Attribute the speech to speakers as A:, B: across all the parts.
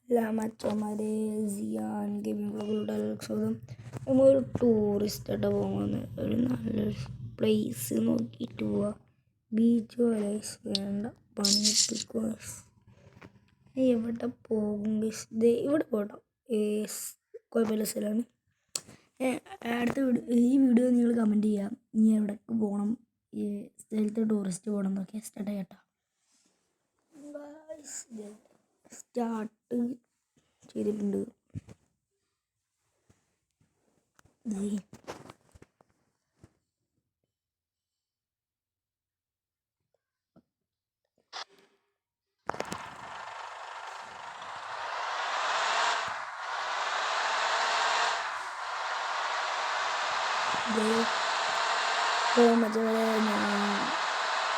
A: എല്ലാ മച്ചന്മാരെ സിയാൻ ഗെയിമിംഗ് ബ്ലോഗിലൂടെ സ്വാഗതം. നമ്മളൊരു ടൂറിസ്റ്റായിട്ട് പോകുന്നത് ഒരു നല്ലൊരു പ്ലേസ് നോക്കിയിട്ട് പോവുക. വിഷ്വലൈസ് വേണ്ട, പണിയെടുക്കുക. എവിടെ പോകും? ഇവിടെ പോകട്ടോ. കുഴപ്പമില്ല സ്ഥലമാണ്. ഈ വീഡിയോ നിങ്ങൾ കമൻറ്റ് ചെയ്യാം. ഇനി എവിടേക്ക് പോകണം, ഈ സ്ഥലത്ത് ടൂറിസ്റ്റ് പോകണം എന്നൊക്കെ സ്റ്റാർട്ട് ചെയ്യട്ടോ. സ്റ്റാർട്ട് ചെയ്തിട്ടുണ്ട്. മറ്റേ ഞാൻ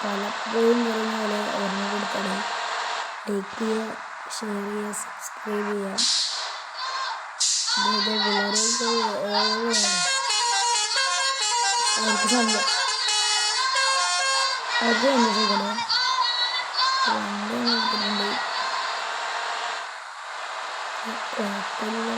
A: പലപ്പോഴും പറയുന്ന പോലെ ഓർമ്മ കൊടുത്തത് ലൈക്ക് ചെയ്യുക, ഷെയർ ചെയ്യുക, സബ്സ്ക്രൈബ് ചെയ്യുക. അവർക്ക് സന്തോഷം അവർക്ക് സന്തോഷിക്കണേ. നോക്കുന്നുണ്ട് കുഴപ്പമില്ല.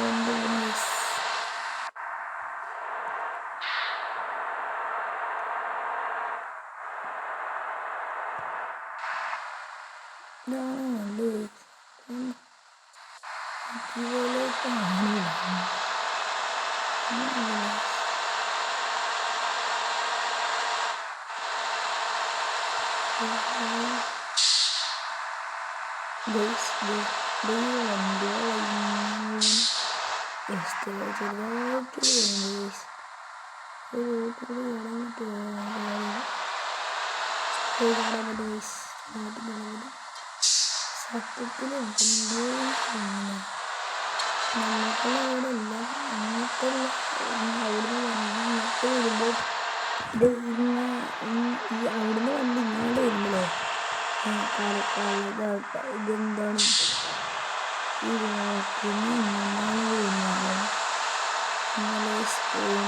A: സത്യത്തിൽ നമുക്കുള്ള അവിടെയല്ല, അങ്ങോട്ടുള്ള അവിടുന്ന് വന്നിട്ട് വരുമ്പോൾ അവിടുന്ന് വന്ന് ഇങ്ങോട്ട് വരുമ്പോഴേ ഇതെന്താണ് ഇത് നോക്കുന്നു. ഇന്നാണ് വരുന്നത് നമ്മൾ ഇങ്ങോട്ട് പോകുമ്പോൾ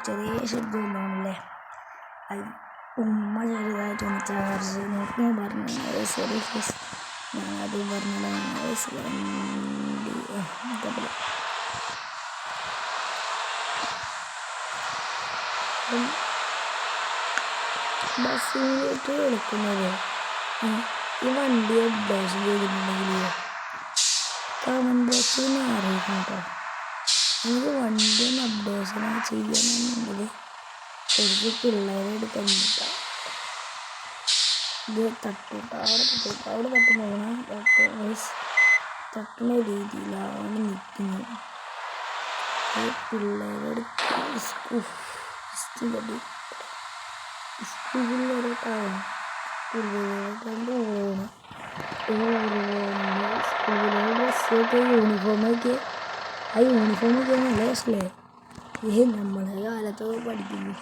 A: ചെറിയ ശബ്ദം ഉണ്ടാണല്ലേ. ഉമ്മ ചെറുതായിട്ടൊന്ന് ചാർജ് നോക്കാൻ പറഞ്ഞു. സോറി ഫേസ്, ഞാനത് പറഞ്ഞതാണ്. ബസ്സിലേക്ക് വിളിക്കുന്നത് ഈ വണ്ടി അപ്ഡേഷൻ ചെയ്തിട്ടുണ്ടെങ്കിൽ കമൻറ്റ് ബോക്സിൽ നിന്ന് അറിയിക്കണം കേട്ടോ. എനിക്ക് വണ്ടി ഒന്ന് അപ്ഡേഷൻ ചെയ്യാമെന്നുണ്ടെങ്കിൽ കുറച്ച് പിള്ളേരെ എടുക്കാൻ പറ്റാം. ഇത് തട്ടുട്ടോ, അവിടെ തട്ടുന്ന തട്ടുന്ന രീതിയിലാണ് നിൽക്കുന്നത്. പിള്ളേരെടുത്ത് സ്കൂളിലൊക്കെ ഡ്രസ്സൊക്കെ യൂണിഫോമൊക്കെ നല്ല രസമല്ലേ. നമ്മളെ കാലത്തൊക്കെ പഠിക്കുന്നു.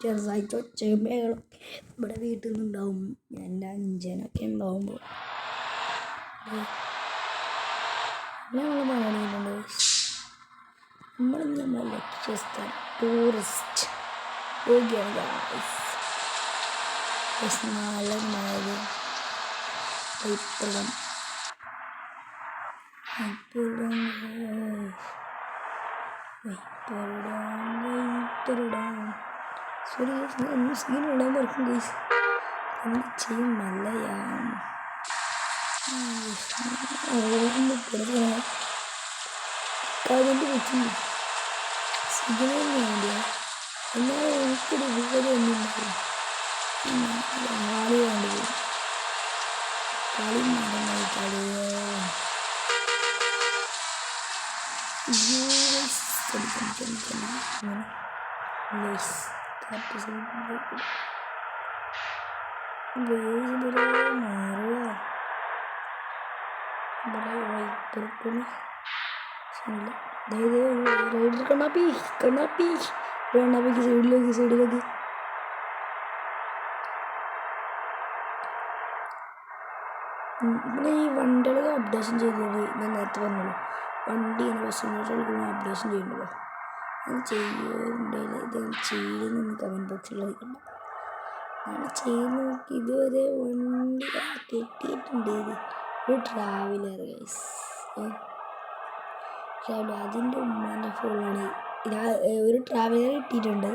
A: ചെറുതായിട്ട് ഒച്ചയും ഇവിടെ വീട്ടിൽ നിന്നുണ്ടാവും. എൻ്റെ അഞ്ചനൊക്കെ ഉണ്ടാവുമ്പോൾ ഞങ്ങൾ പറയുന്നുണ്ട്. നമ്മളെ ലക്ഷ്യസ്ഥലം ടൂറിസ്റ്റ് പോവുകയാണ്. നാളെ ഇപ്പോഴും സീനിടാൻ പറക്കും ഗൈസ്. എന്ത് ചെയ്യും മല്ലയാണ് കവിൻ്റെ വെച്ചില്ല സിഗ്നൽ വേണ്ടിയ എന്നാലും എനിക്കൊരു വിവരമൊന്നും കളി കണ്ടുപോയി കളി മറന്നായി കളിയോ കണ്ണാപ്പി കണ്ണാപ്പിക്ക് സൈഡിലേക്ക് പിന്നെ ഈ വണ്ടികൾ അപ്ഡേഷൻ ചെയ്തത് ഞാൻ നേരത്തെ പറഞ്ഞല്ലോ വണ്ടി ഇങ്ങനെ ബസ്സിനോട്ടുള്ള അപ്ഡേഷൻ ചെയ്യുന്നുണ്ടല്ലോ അത് ചെയ്യുന്നുണ്ടെങ്കിൽ ഇത് ചെയ്യുന്നു കമൻറ്റ് ബോക്സിൽ കളിക്കണ്ട ഞാൻ ചെയ്ത് നോക്കി ഇതുവരെ വണ്ടി കിട്ടിയിട്ടുണ്ട് ഒരു ട്രാവലർ ഗൈസ് അതിൻ്റെ ഉമ്മാൻ്റെ ഫോണാണ് ഒരു ട്രാവലർ കിട്ടിയിട്ടുണ്ട്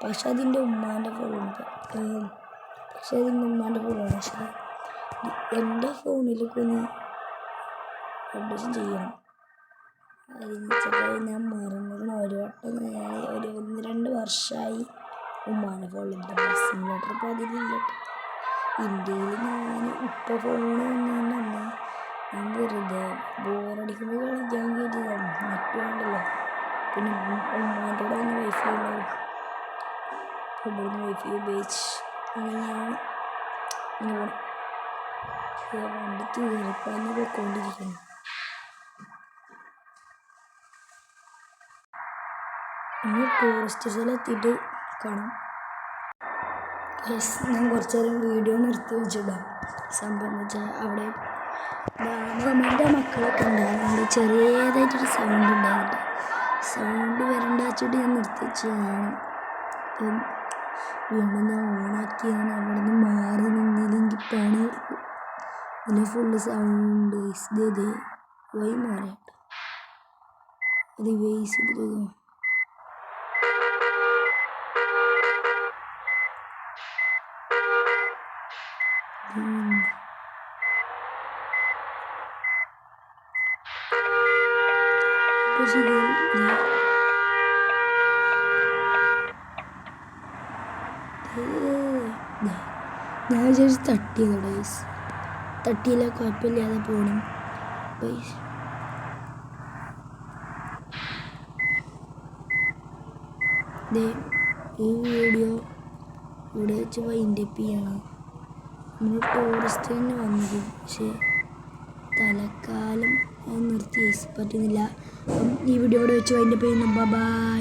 A: പക്ഷെ അതിൻ്റെ ഉമ്മാൻ്റെ ഫോണുണ്ട് പക്ഷെ പക്ഷെ എൻ്റെ ഫോണിലേക്ക് ഒന്ന് അപ്ഡേഷൻ ചെയ്യണം അതിന് ചിലപ്പോൾ ഞാൻ മറന്നിരുന്ന ഒരു വട്ടം ഞാൻ ഒരു 1-2 വർഷമായി ഉമ്മാൻ്റെ ഫോണിലെടുത്ത ബസ്സിൻ്റെ ഇപ്പോൾ അതിലില്ല ഇന്ത്യയിൽ ഞാൻ ഇപ്പോൾ ഫോണ് വന്നതന്നെ ഞാൻ വെറുതെ ബോറടിക്കുമ്പോൾ കളിക്കാൻ കയറ്റിയതാണ് നെറ്റ് വേണ്ടല്ലോ പിന്നെ ഉമ്മാൻ്റെ കൂടെ വന്ന് വൈഫൈ ഉണ്ടാവും ഇവിടുന്ന് വൈഫൈ ഉപയോഗിച്ച് അങ്ങനെയാണ് ഇങ്ങനെ വണ്ടി തീർപ്പാഞ്ഞ് പോയിക്കൊണ്ടിരിക്കുന്നു ഇനി ടൂറിസ്റ്റ് സ്ഥലമെത്തിയിട്ട് കാണാം ഞാൻ കുറച്ച് നേരം വീഡിയോ നിർത്തി വെച്ചിടാം സംഭവം എന്ന് വെച്ചാൽ അവിടെ എൻ്റെ മക്കളൊക്കെ ഉണ്ടാകുന്നുണ്ട് ചെറിയതായിട്ടൊരു സൗണ്ട് ഉണ്ടാകുന്നുണ്ട് സൗണ്ട് വരണ്ട വെച്ചിട്ട് ഞാൻ നിർത്തി വെച്ചതാണ് അപ്പം വീണ്ടും ഞാൻ ഓണാക്കിയാണ് അവിടെ നിന്ന് മാറി നിന്നില്ലെങ്കിൽ പണി എടുക്കും ഇതിൽ ഫുള്ള് സൗണ്ട് ഇത് വഴി മാറിയിട്ട് അത് വേസ്റ്റ് തോന്നും ഞാൻ വിചാരിച്ച് തട്ടിയതോടെ തട്ടിയില്ല കുഴപ്പമില്ലാതെ പോകണം ഈ വീഡിയോ ഇവിടെ വെച്ച് വൈൻഡപ്പ് ചെയ്യണം നമ്മൾ ടൂറിസ്റ്റ് തന്നെ വന്നത് പക്ഷേ തലക്കാലം നിർത്തി പറ്റുന്നില്ല ഈ വീഡിയോയുടെ വെച്ച് വൈൻഡപ്പ് ചെയ്യുന്നു ബൈ.